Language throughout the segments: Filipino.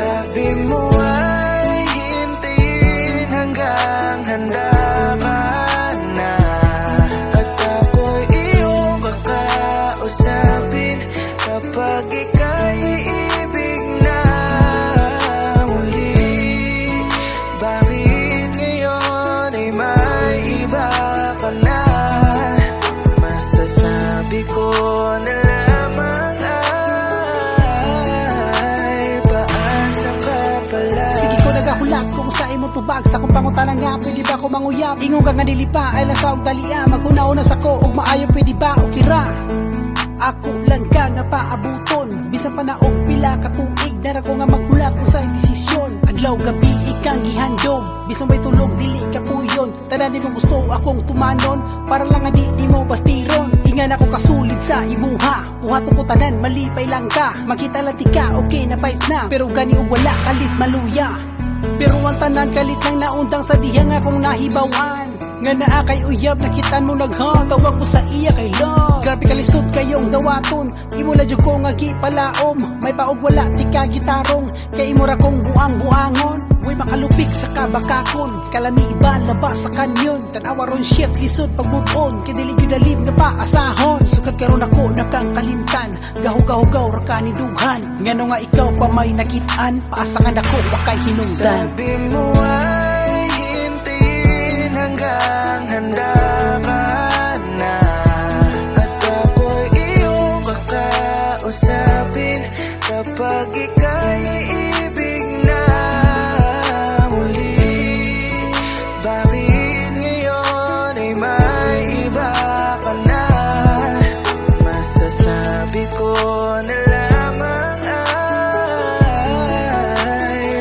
Sabi mo ay hintayin hanggang handa ka na, at ako'y iyong kakausapin kapag ika'y iibig na muli. Bakit ngayon ay may iba ka na? Masasabi ko na lamang ay paasa ka pala. Sige ko nagahulat kung sa imo tubag sa kung pangutana nga pwede ba ko manguyap. Ingon ka nga nilipa ay lasaw dalia maghunaon na sa ko og maayo pwede ba o kira. Ako lang ka nga paabuton bisan pa na og pila ka tuig dara ko nga maghulat usay desisyon. Adlaw gabi ikang gihandom bisan may tulog dili ka puyon. Tanan nimo gusto akong tumanon para lang nga di mo bastiron. Ingan ako kasulit sa imuha buhaton ko tanan malipay lang ka. Makita lang tika okay na pais na pero gani og wala kalit maluya. Pero ang tanan kalit lang naundang sa diha nga kung nahibawan. Nga naa kay uyab nakitan mo nagha tawag mo sa iya kay love. Grabe kalisod kayong dawaton imo la jud ko nga gipalaom. May paog wala ti ka gitarong kay imo ra kong buang-buangon. Uy makalupig sa kabakakon kalami iba labas sa kanyon. Tanawa ron shit lisod pag move on kay dili gyud dalim nga paasahon. Sukat karon ako nakang kalimtan gahugaw ra ka ni dughan. Ngano nga ikaw pa may nakitaan paasangan ako wakay hinungdan. Sabi mo ay hintayin hanggang handa ka na, at ako'y iyong kakausapin kapag ika'y iibig na muli. Bakit ngayon ay may iba ka na? Masasabi ko na lamang ay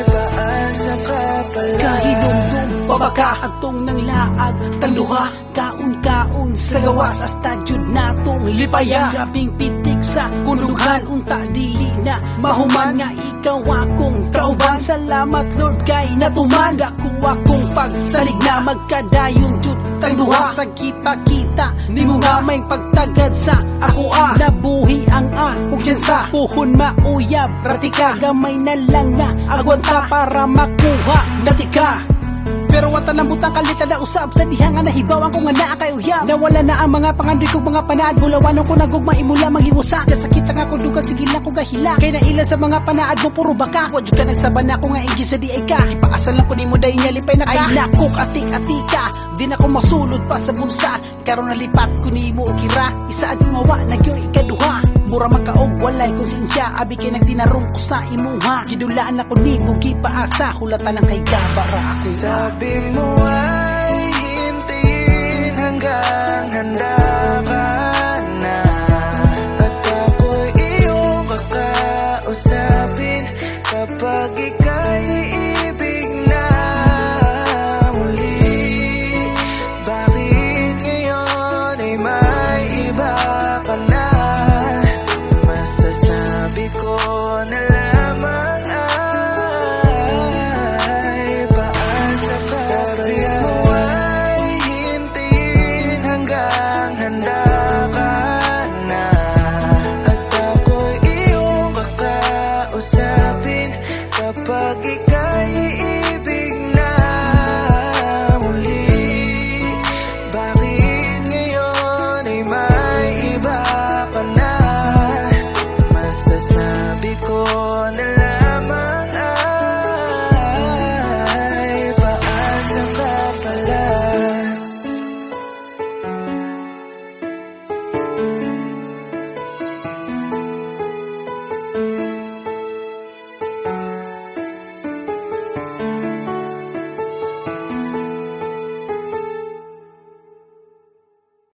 paasa ka pala. Kahilumdum pabakahatong ng laag taluha kaun-kaon sa gawas hasta jud natong lipaya. Grabing pitik sa kunduhan unta dili na mahuman nga ikaw akong kauban. Salamat Lord kay natuman dako akong pagsalig na magkadayon jud tagduha sa kipakita nimo nga may pagtagad sa ako nabuhi ang kung dyan sa puhon mauyab ratika gamay na lang nga agwanta para makuha natika. Pero wata ng butang kalita na usab sa diha nga nahibawan ko nga naa kay uyab. Nawala na ang mga pangandoy kong mga panaad bulawanon ko nagugma imula mangimusa. Kasakita nga ko dugan sige lang ko gahila. Kay na ilan sa mga panaad mo puro baka. Wadyo ka nagsabana ko nga igi sa di ay ka. Ipaasal lang ko ni mo dahi niya lipay na ka. Ay nakok atik-atika di na ko masulod pa sa bulsa. Karon nalipat ko ni mo kira. Isaad yung awa nagyo ikaduha. Mura makaog walay konsensya abi kay nagtinarong ko sa imuha. Gidulaan ako ni bugi paasa hulatan ng kay gabara ako. Sabi mo ay hintayin hanggang handa ka na, at ako'y iyong kakausapin kapag ika'y